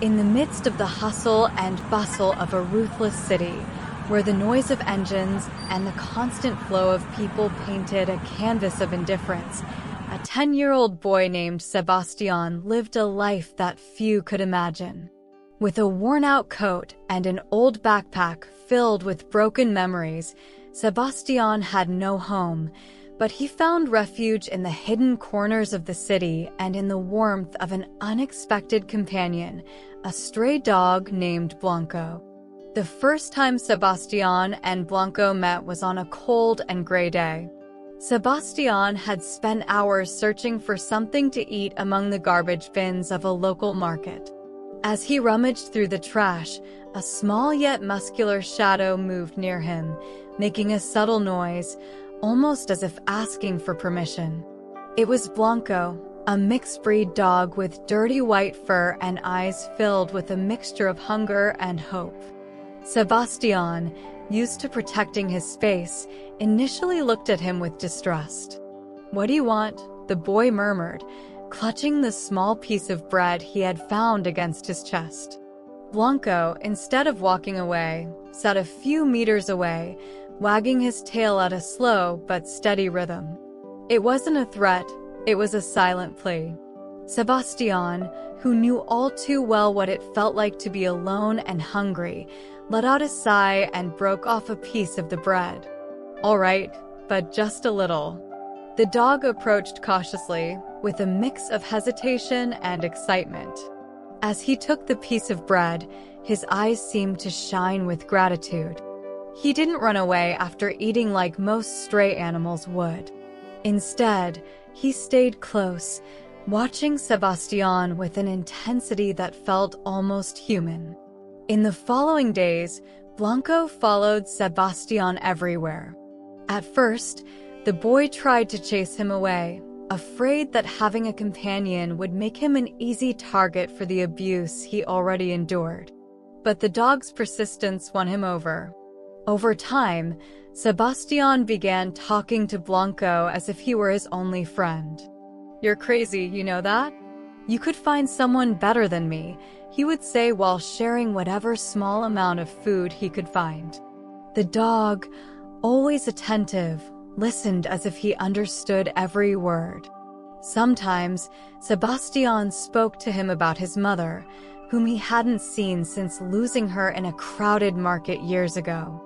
In the midst of the hustle and bustle of a ruthless city, where the noise of engines and the constant flow of people painted a canvas of indifference, a 10-year-old boy named Sebastián lived a life that few could imagine. With a worn-out coat and an old backpack filled with broken memories, Sebastián had no home, but he found refuge in the hidden corners of the city and in the warmth of an unexpected companion, a stray dog named Blanco. The first time Sebastián and Blanco met was on a cold and gray day. Sebastián had spent hours searching for something to eat among the garbage bins of a local market. As he rummaged through the trash, a small yet muscular shadow moved near him, making a subtle noise, almost as if asking for permission. It was Blanco, a mixed-breed dog with dirty white fur and eyes filled with a mixture of hunger and hope. Sebastián, used to protecting his space, initially looked at him with distrust. "What do you want?" the boy murmured, clutching the small piece of bread he had found against his chest. Blanco, instead of walking away, sat a few meters away, wagging his tail at a slow but steady rhythm. It wasn't a threat, it was a silent plea. Sebastián, who knew all too well what it felt like to be alone and hungry, let out a sigh and broke off a piece of the bread. "All right, but just a little." The dog approached cautiously, with a mix of hesitation and excitement. As he took the piece of bread, his eyes seemed to shine with gratitude. He didn't run away after eating like most stray animals would. Instead, he stayed close, watching Sebastián with an intensity that felt almost human. In the following days, Blanco followed Sebastián everywhere. At first, the boy tried to chase him away, afraid that having a companion would make him an easy target for the abuse he already endured. But the dog's persistence won him over. Over time, Sebastián began talking to Blanco as if he were his only friend. "You're crazy, you know that? You could find someone better than me," he would say while sharing whatever small amount of food he could find. The dog, always attentive, listened as if he understood every word. Sometimes, Sebastián spoke to him about his mother, whom he hadn't seen since losing her in a crowded market years ago.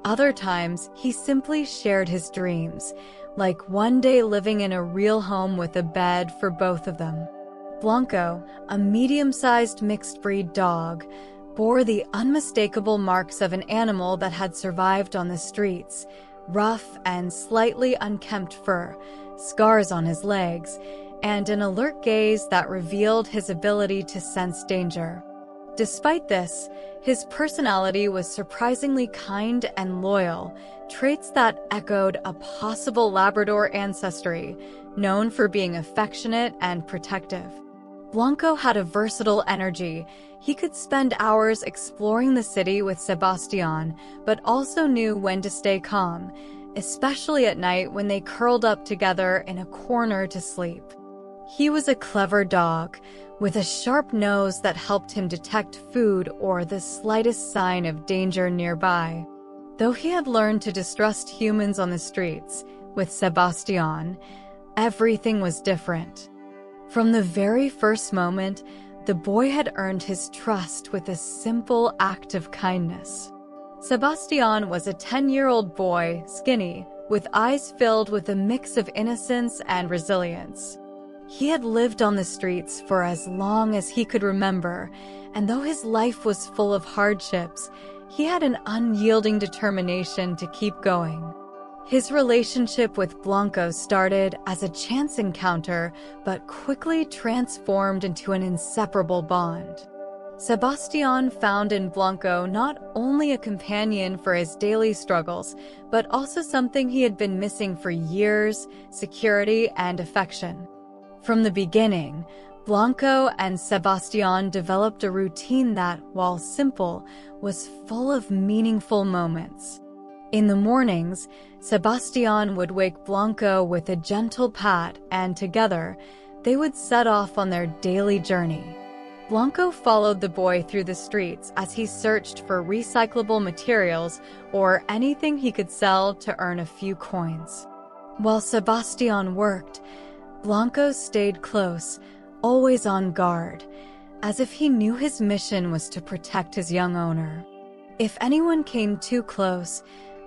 Other times, he simply shared his dreams, like one day living in a real home with a bed for both of them. Blanco, a medium-sized mixed-breed dog, bore the unmistakable marks of an animal that had survived on the streets: rough and slightly unkempt fur, scars on his legs, and an alert gaze that revealed his ability to sense danger. Despite this, his personality was surprisingly kind and loyal, traits that echoed a possible Labrador ancestry, known for being affectionate and protective. Blanco had a versatile energy. He could spend hours exploring the city with Sebastián, but also knew when to stay calm, especially at night when they curled up together in a corner to sleep. He was a clever dog, with a sharp nose that helped him detect food or the slightest sign of danger nearby. Though he had learned to distrust humans on the streets, with Sebastián, everything was different. From the very first moment, the boy had earned his trust with a simple act of kindness. Sebastián was a 10-year-old boy, skinny, with eyes filled with a mix of innocence and resilience. He had lived on the streets for as long as he could remember, and though his life was full of hardships, he had an unyielding determination to keep going. His relationship with Blanco started as a chance encounter, but quickly transformed into an inseparable bond. Sebastián found in Blanco not only a companion for his daily struggles, but also something he had been missing for years: security and affection. From the beginning, Blanco and Sebastián developed a routine that, while simple, was full of meaningful moments. In the mornings, Sebastián would wake Blanco with a gentle pat, and together, they would set off on their daily journey. Blanco followed the boy through the streets as he searched for recyclable materials or anything he could sell to earn a few coins. While Sebastián worked, Blanco stayed close, always on guard, as if he knew his mission was to protect his young owner. If anyone came too close,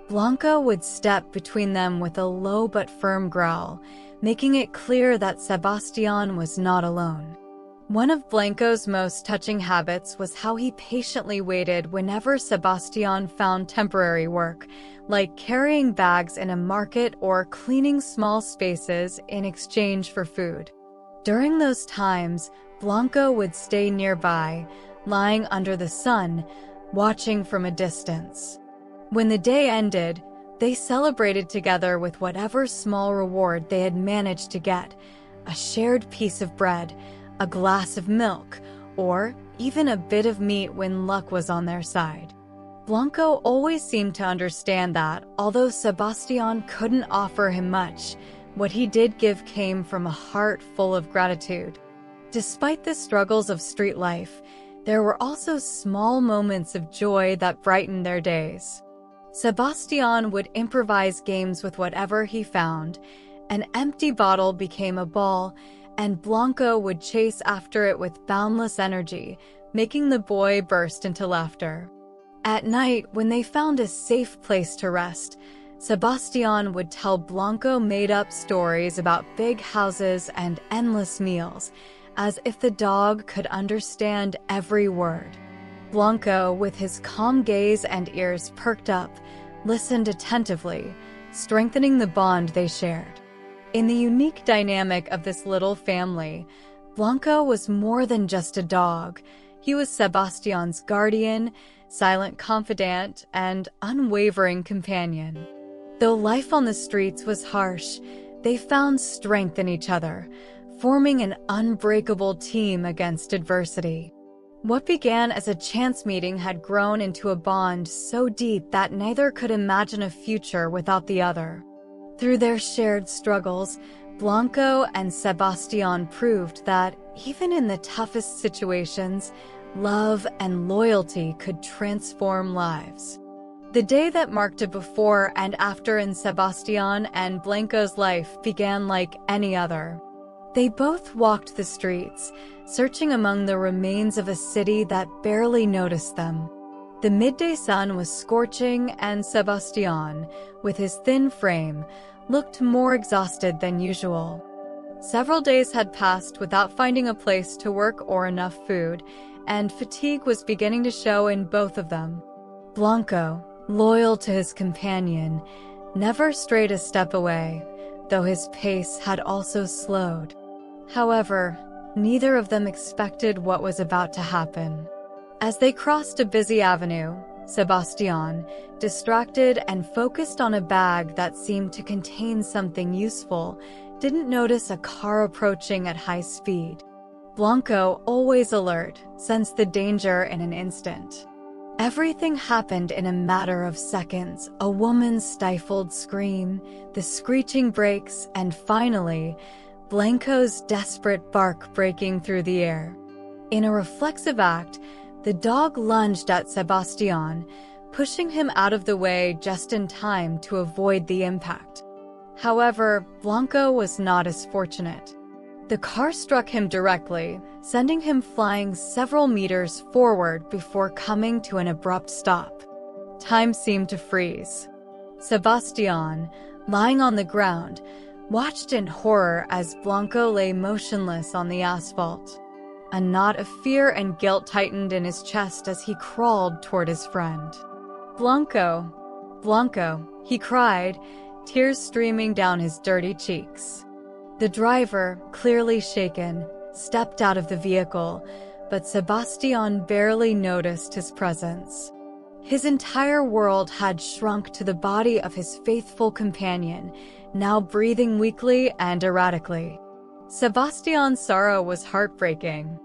Blanco would step between them with a low but firm growl, making it clear that Sebastián was not alone. One of Blanco's most touching habits was how he patiently waited whenever Sebastián found temporary work, like carrying bags in a market or cleaning small spaces in exchange for food. During those times, Blanco would stay nearby, lying under the sun, watching from a distance. When the day ended, they celebrated together with whatever small reward they had managed to get: a shared piece of bread, a glass of milk, or even a bit of meat when luck was on their side. Blanco always seemed to understand that, although Sebastián couldn't offer him much, what he did give came from a heart full of gratitude. Despite the struggles of street life, there were also small moments of joy that brightened their days. Sebastián would improvise games with whatever he found. An empty bottle became a ball, and Blanco would chase after it with boundless energy, making the boy burst into laughter. At night, when they found a safe place to rest, Sebastián would tell Blanco made-up stories about big houses and endless meals, as if the dog could understand every word. Blanco, with his calm gaze and ears perked up, listened attentively, strengthening the bond they shared. In the unique dynamic of this little family, Blanco was more than just a dog. He was Sebastián's guardian, silent confidant, and unwavering companion. Though life on the streets was harsh, they found strength in each other, forming an unbreakable team against adversity. What began as a chance meeting had grown into a bond so deep that neither could imagine a future without the other. Through their shared struggles, Blanco and Sebastián proved that, even in the toughest situations, love and loyalty could transform lives. The day that marked a before and after in Sebastián and Blanco's life began like any other. They both walked the streets, searching among the remains of a city that barely noticed them. The midday sun was scorching, and Sebastián, with his thin frame, looked more exhausted than usual. Several days had passed without finding a place to work or enough food, and fatigue was beginning to show in both of them. Blanco, loyal to his companion, never strayed a step away, though his pace had also slowed. However, neither of them expected what was about to happen. As they crossed a busy avenue, Sebastián, distracted and focused on a bag that seemed to contain something useful, didn't notice a car approaching at high speed. Blanco, always alert, sensed the danger in an instant. Everything happened in a matter of seconds: a woman's stifled scream, the screeching brakes, and finally, Blanco's desperate bark breaking through the air. In a reflexive act, the dog lunged at Sebastián, pushing him out of the way just in time to avoid the impact. However, Blanco was not as fortunate. The car struck him directly, sending him flying several meters forward before coming to an abrupt stop. Time seemed to freeze. Sebastián, lying on the ground, watched in horror as Blanco lay motionless on the asphalt. A knot of fear and guilt tightened in his chest as he crawled toward his friend. "Blanco! Blanco!" he cried, tears streaming down his dirty cheeks. The driver, clearly shaken, stepped out of the vehicle, but Sebastián barely noticed his presence. His entire world had shrunk to the body of his faithful companion, now breathing weakly and erratically. Sebastián's sorrow was heartbreaking.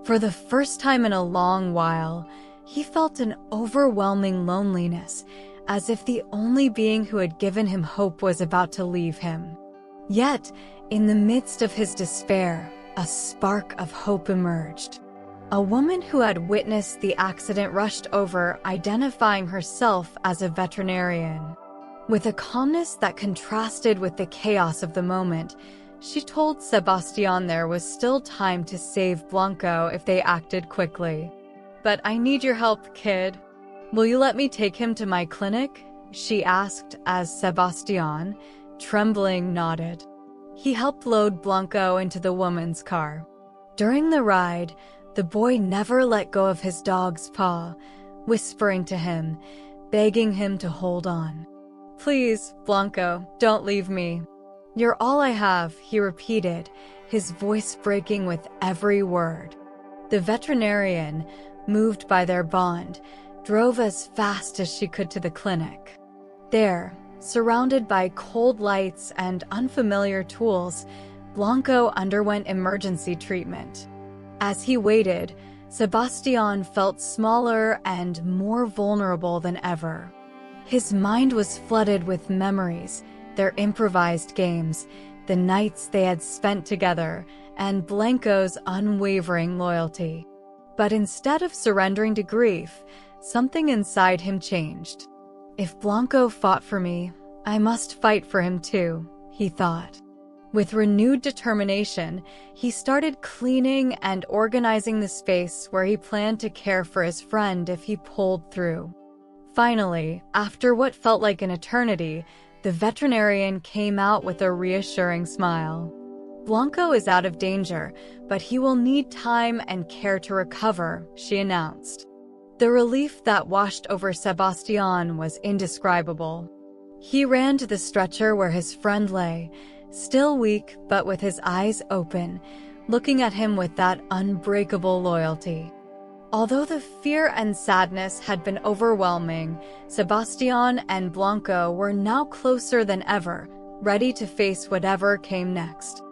For the first time in a long while, he felt an overwhelming loneliness, as if the only being who had given him hope was about to leave him. Yet, in the midst of his despair, a spark of hope emerged. A woman who had witnessed the accident rushed over, identifying herself as a veterinarian. With a calmness that contrasted with the chaos of the moment, she told Sebastián there was still time to save Blanco if they acted quickly. "But I need your help, kid. Will you let me take him to my clinic?" she asked as Sebastián, trembling, nodded. He helped load Blanco into the woman's car. During the ride, the boy never let go of his dog's paw, whispering to him, begging him to hold on. "Please, Blanco, don't leave me. You're all I have," he repeated, his voice breaking with every word. The veterinarian, moved by their bond, drove as fast as she could to the clinic. There, surrounded by cold lights and unfamiliar tools, Blanco underwent emergency treatment. As he waited, Sebastián felt smaller and more vulnerable than ever. His mind was flooded with memories, their improvised games, the nights they had spent together, and Blanco's unwavering loyalty. But instead of surrendering to grief, something inside him changed. "If Blanco fought for me, I must fight for him too," he thought. With renewed determination, he started cleaning and organizing the space where he planned to care for his friend if he pulled through. Finally, after what felt like an eternity, the veterinarian came out with a reassuring smile. "Blanco is out of danger, but he will need time and care to recover," she announced. The relief that washed over Sebastián was indescribable. He ran to the stretcher where his friend lay, still weak but with his eyes open, looking at him with that unbreakable loyalty. Although the fear and sadness had been overwhelming, Sebastián and Blanco were now closer than ever, ready to face whatever came next.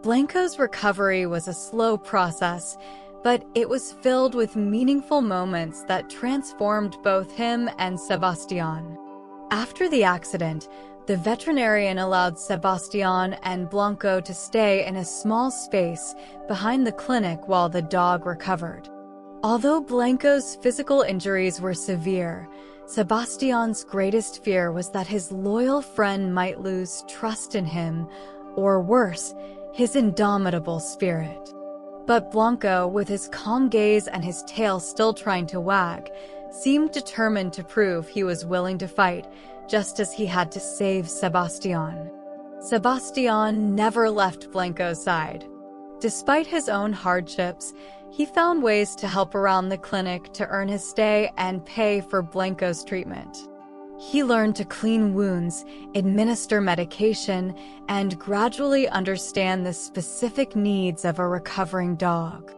Blanco's recovery was a slow process, but it was filled with meaningful moments that transformed both him and Sebastián. After the accident, the veterinarian allowed Sebastián and Blanco to stay in a small space behind the clinic while the dog recovered. Although Blanco's physical injuries were severe, Sebastián's greatest fear was that his loyal friend might lose trust in him, or worse, his indomitable spirit. But Blanco, with his calm gaze and his tail still trying to wag, seemed determined to prove he was willing to fight, just as he had to save Sebastián. Sebastián never left Blanco's side. Despite his own hardships, he found ways to help around the clinic to earn his stay and pay for Blanco's treatment. He learned to clean wounds, administer medication, and gradually understand the specific needs of a recovering dog.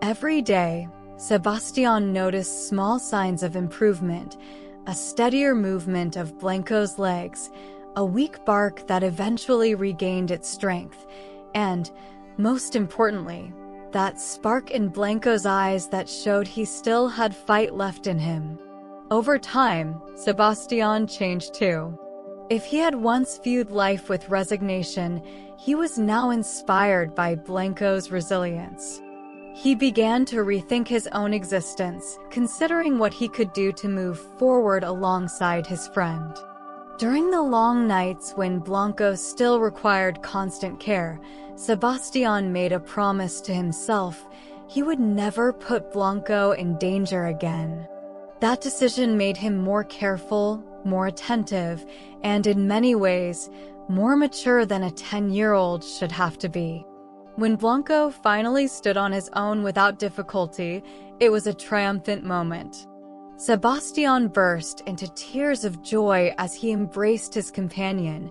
Every day, Sebastián noticed small signs of improvement, a steadier movement of Blanco's legs, a weak bark that eventually regained its strength, and, most importantly, that spark in Blanco's eyes that showed he still had fight left in him. Over time, Sebastián changed too. If he had once viewed life with resignation, he was now inspired by Blanco's resilience. He began to rethink his own existence, considering what he could do to move forward alongside his friend. During the long nights when Blanco still required constant care, Sebastián made a promise to himself he would never put Blanco in danger again. That decision made him more careful, more attentive, and in many ways, more mature than a 10-year-old should have to be. When Blanco finally stood on his own without difficulty, it was a triumphant moment. Sebastián burst into tears of joy as he embraced his companion,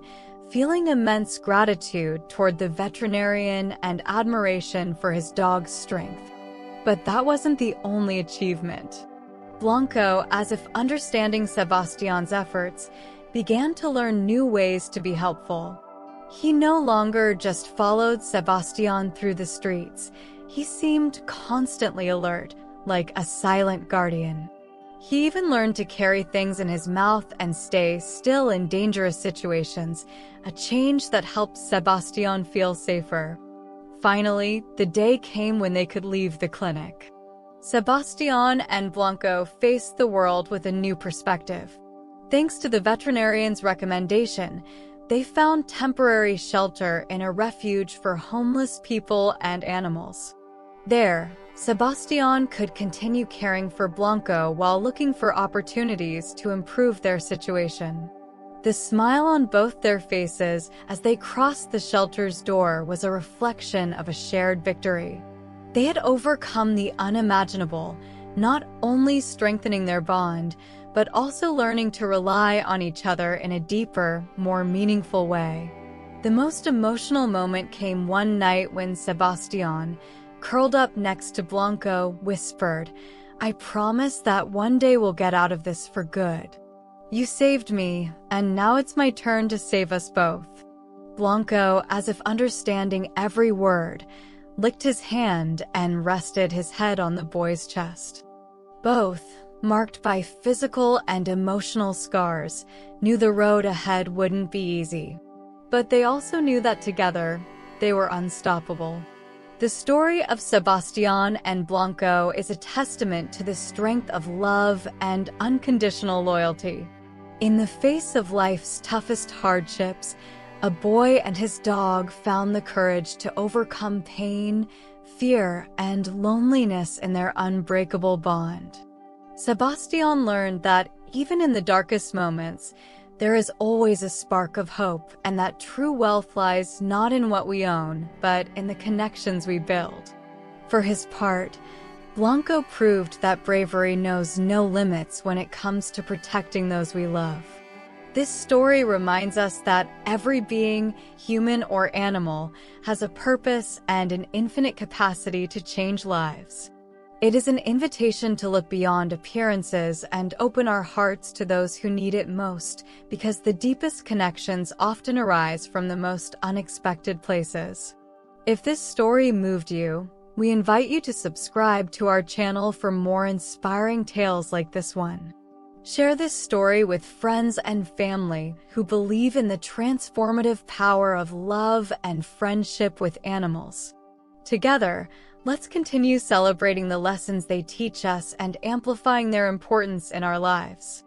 feeling immense gratitude toward the veterinarian and admiration for his dog's strength. But that wasn't the only achievement. Blanco, as if understanding Sebastián's efforts, began to learn new ways to be helpful. He no longer just followed Sebastián through the streets. He seemed constantly alert, like a silent guardian. He even learned to carry things in his mouth and stay still in dangerous situations, a change that helped Sebastián feel safer. Finally, the day came when they could leave the clinic. Sebastián and Blanco faced the world with a new perspective. Thanks to the veterinarian's recommendation, they found temporary shelter in a refuge for homeless people and animals. There, Sebastián could continue caring for Blanco while looking for opportunities to improve their situation. The smile on both their faces as they crossed the shelter's door was a reflection of a shared victory. They had overcome the unimaginable, not only strengthening their bond, but also learning to rely on each other in a deeper, more meaningful way. The most emotional moment came one night when Sebastián, curled up next to Blanco, whispered, "I promise that one day we'll get out of this for good. You saved me, and now it's my turn to save us both." Blanco, as if understanding every word, licked his hand and rested his head on the boy's chest. Both, marked by physical and emotional scars, knew the road ahead wouldn't be easy. But they also knew that together, they were unstoppable. The story of Sebastián and Blanco is a testament to the strength of love and unconditional loyalty. In the face of life's toughest hardships, a boy and his dog found the courage to overcome pain, fear, and loneliness in their unbreakable bond. Sebastián learned that even in the darkest moments, there is always a spark of hope, and that true wealth lies not in what we own, but in the connections we build. For his part, Blanco proved that bravery knows no limits when it comes to protecting those we love. This story reminds us that every being, human or animal, has a purpose and an infinite capacity to change lives. It is an invitation to look beyond appearances and open our hearts to those who need it most, because the deepest connections often arise from the most unexpected places. If this story moved you, we invite you to subscribe to our channel for more inspiring tales like this one. Share this story with friends and family who believe in the transformative power of love and friendship with animals. Together, let's continue celebrating the lessons they teach us and amplifying their importance in our lives.